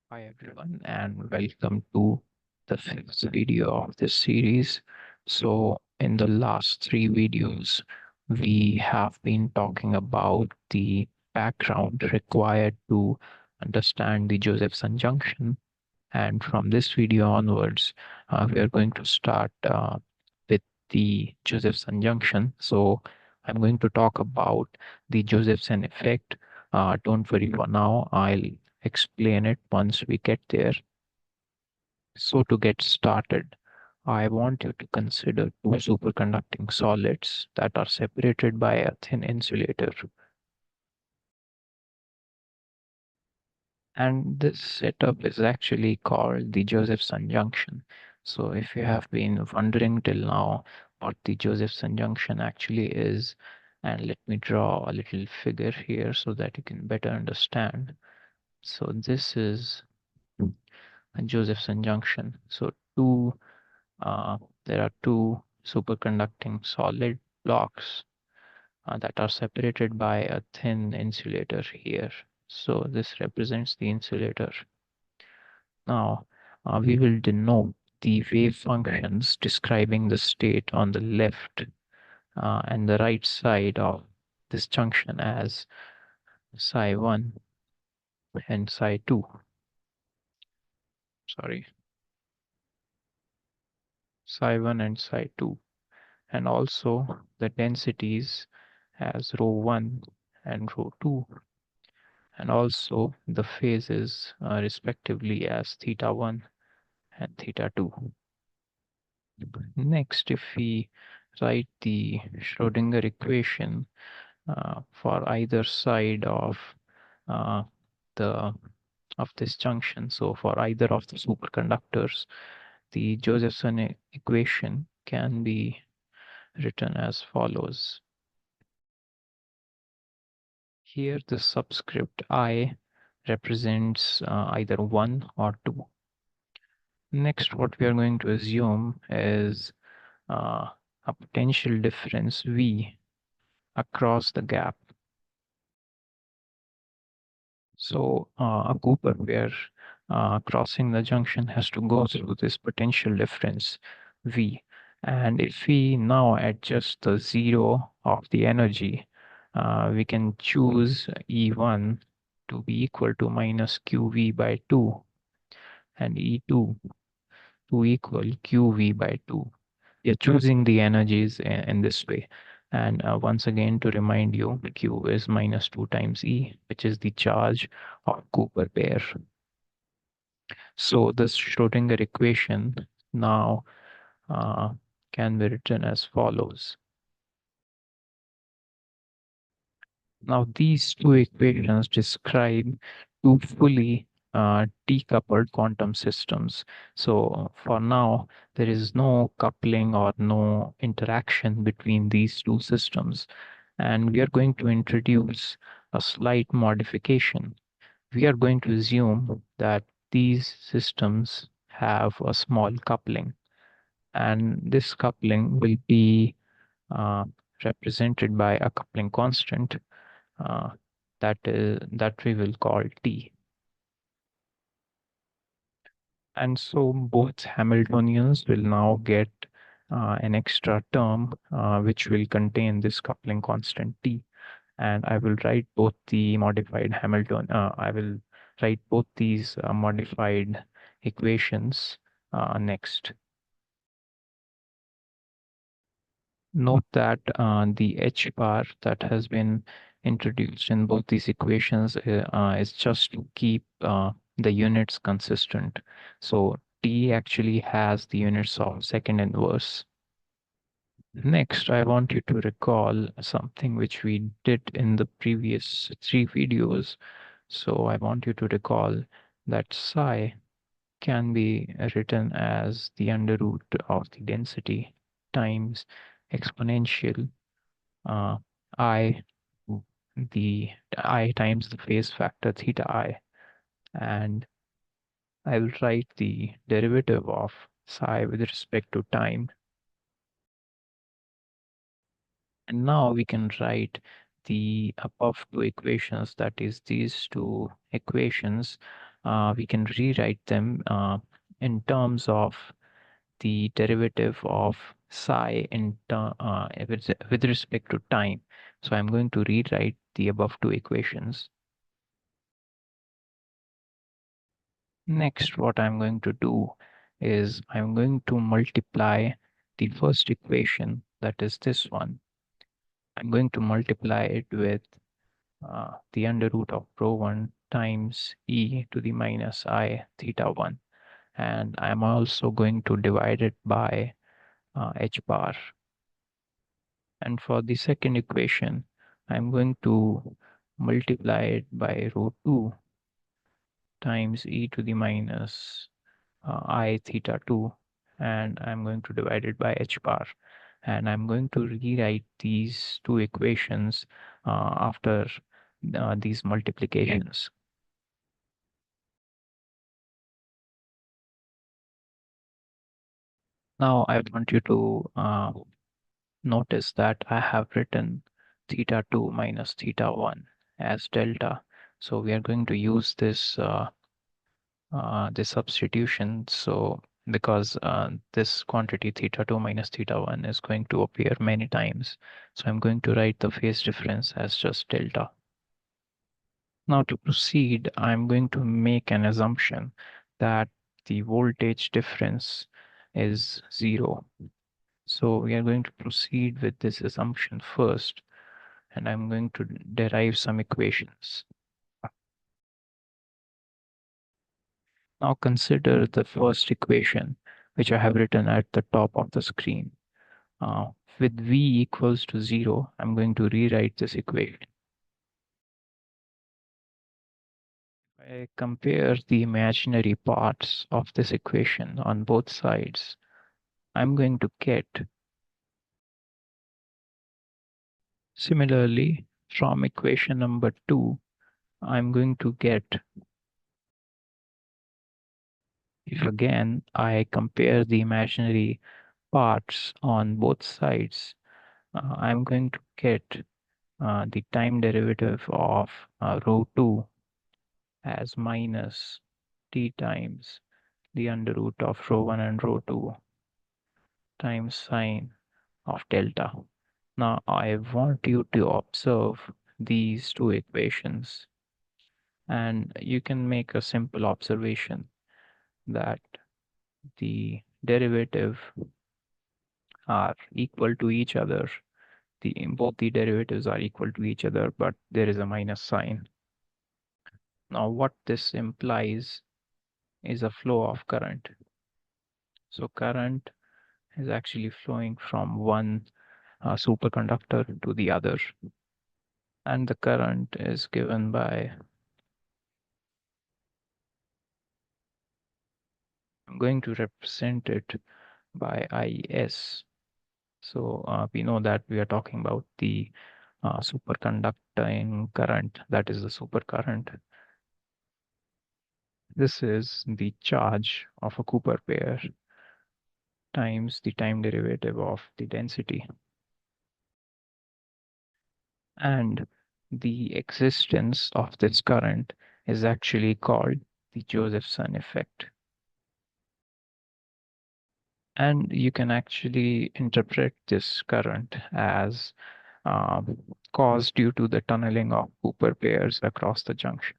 Hi everyone, and welcome to the fifth video of this series. So, in the last three videos, we have been talking about the background required to understand the Josephson junction. And from this video onwards, we are going to start with the Josephson junction. So, I'm going to talk about the Josephson effect. Don't worry for now, I'll explain it once we get there. So to get started, I want you to consider two superconducting solids that are separated by a thin insulator. And this setup is actually called the Josephson junction. So if you have been wondering till now what the Josephson junction actually is, and let me draw a little figure here so that you can better understand. So this is a Josephson junction. So there are two superconducting solid blocks that are separated by a thin insulator here. So this represents the insulator. Now, we will denote the wave functions describing the state on the left and the right side of this junction as psi1 and psi2. Sorry, psi1 and psi2. And also the densities as rho1 and rho2, and also the phases respectively as theta1 and theta2. Next, if we write the Schrödinger equation for either side uh, the of this junction, so for either of the superconductors, the Josephson equation can be written as follows. Here the subscript I represents either 1 or 2. Next, what we are going to assume is uh, a potential difference V across the gap. So a Cooper pair crossing the junction has to go through this potential difference V. And if we now adjust the zero of the energy, we can choose E1 to be equal to minus QV by 2 and E2 to equal QV by 2. You're choosing the energies in this way. And once again, to remind you, Q is minus 2 times E, which is the charge of Cooper pair. So this Schrödinger equation now uh, can be written as follows. Now these two equations describe two fully decoupled quantum systems. So for now, there is no coupling or no interaction between these two systems. And we are going to introduce a slight modification. We are going to assume that these systems have a small coupling, and this coupling will be uh, represented by a coupling constant uh, that we will call T. And so both Hamiltonians will now get an extra term which will contain this coupling constant T. And I will write both the modified Hamilton, I will write both these modified equations next. Note that the h bar that has been introduced in both these equations is just to keep the units consistent. So t actually has the units of second inverse. Next, I want you to recall something which we did in the previous three videos. So I want you to recall that psi can be written as the under root of the density times exponential uh, I, the I times the phase factor theta I, and I will write the derivative of psi with respect to time. And now we can write the above two equations, that is these two equations we can rewrite them in terms of the derivative of psi with respect to time. So I'm going to rewrite the above two equations. Next, what I'm going to do is I'm going to multiply the first equation, that is this one. I'm going to multiply it with the under root of rho 1 times e to the minus I theta 1. And I'm also going to divide it by h bar. And for the second equation, I'm going to multiply it by rho 2 times e to the minus I theta 2, and I'm going to divide it by h bar. And I'm going to rewrite these two equations after these multiplications. Now I want you to notice that I have written theta 2 minus theta 1 as delta. So we are going to use this substitution. So because this quantity theta 2 minus theta 1 is going to appear many times. So I'm going to write the phase difference as just delta. Now to proceed, I'm going to make an assumption that the voltage difference is 0. So we are going to proceed with this assumption first, and I'm going to derive some equations. Now consider the first equation, which I have written at the top of the screen. With V equals to 0, I'm going to rewrite this equation. I compare the imaginary parts of this equation on both sides. I'm going to get, similarly, from equation number 2, I'm going to get, if again I compare the imaginary parts on both sides, I'm going to get the time derivative of rho 2 as minus t times the under root of rho 1 and rho 2 times sine of delta. Now I want you to observe these two equations, and you can make a simple observation that the derivative are equal to each other. Both the derivatives are equal to each other, but there is a minus sign. Now what this implies is a flow of current. So current is actually flowing from one superconductor to the other, and the current is given by, I'm going to represent it by IS. So we know that we are talking about the superconducting current, that is the supercurrent. This is the charge of a Cooper pair times the time derivative of the density. And the existence of this current is actually called the Josephson effect. And you can actually interpret this current as caused due to the tunneling of Cooper pairs across the junction.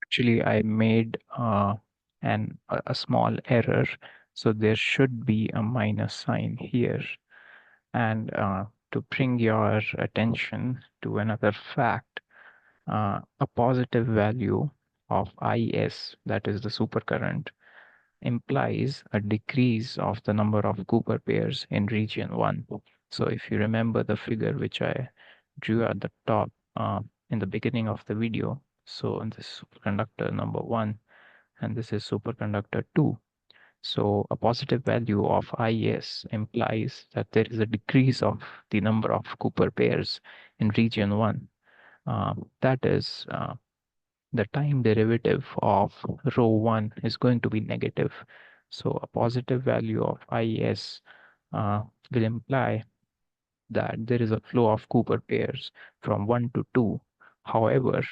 Actually, I made a small error, so there should be a minus sign here. And to bring your attention to another fact, a positive value of IS, that is the supercurrent, implies a decrease of the number of Cooper pairs in region 1. So if you remember the figure which I drew at the top in the beginning of the video, so this is superconductor number 1 and this is superconductor 2. So a positive value of IS implies that there is a decrease of the number of Cooper pairs in region 1. That is, the time derivative of rho 1 is going to be negative. So a positive value of IS will imply that there is a flow of Cooper pairs from 1 to 2. However,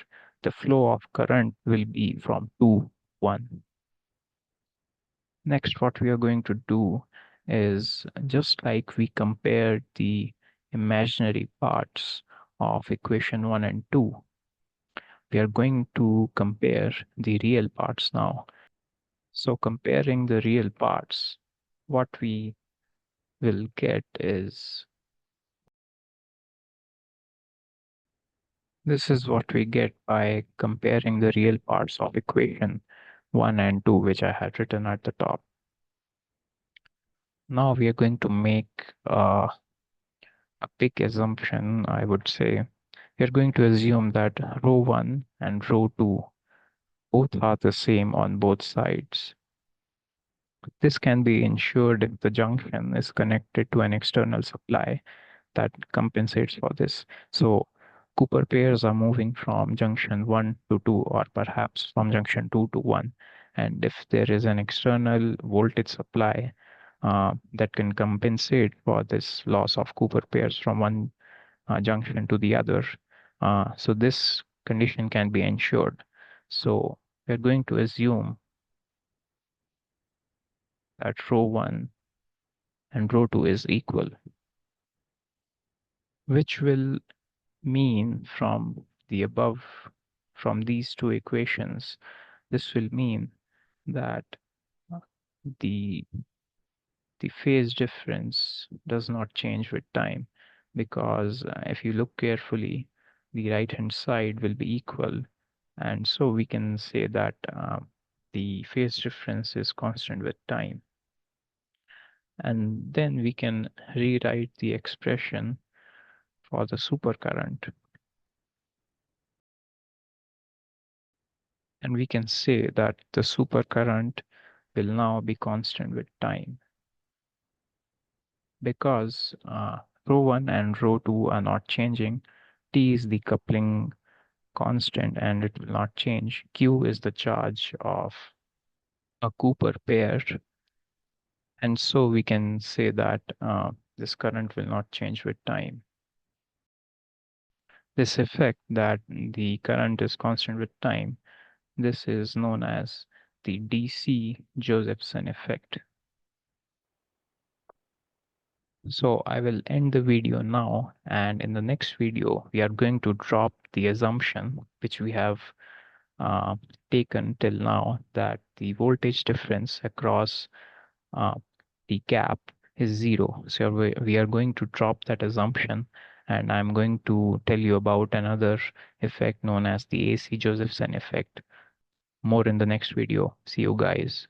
the flow of current will be from 2, 1. Next, what we are going to do is just like we compared the imaginary parts of equation 1 and 2, we are going to compare the real parts now. So comparing the real parts, what we will get is this is what we get by comparing the real parts of equation 1 and 2, which I had written at the top. Now we are going to make a big assumption, I would say. We are going to assume that row 1 and row 2 both are the same on both sides. This can be ensured if the junction is connected to an external supply that compensates for this. So Cooper pairs are moving from junction 1 to 2, or perhaps from junction 2 to 1. And if there is an external voltage supply that can compensate for this loss of Cooper pairs from one junction to the other, so this condition can be ensured. So we're going to assume that row 1 and row 2 is equal, which will mean from these two equations, this will mean that uh, the the phase difference does not change with time, because if you look carefully, the right hand side will be equal, and so we can say that the phase difference is constant with time. And then we can rewrite the expression for the supercurrent. And we can say that the supercurrent will now be constant with time, because rho 1 and rho 2 are not changing. T is the coupling constant and it will not change. Q is the charge of a Cooper pair. And so we can say that this current will not change with time. This effect that the current is constant with time, this is known as the DC Josephson effect. So I will end the video now, and in the next video, we are going to drop the assumption which we have uh, taken till now, that the voltage difference across uh, the gap is 0. So we are going to drop that assumption, and I'm going to tell you about another effect known as the AC Josephson effect. More in the next video. See you guys.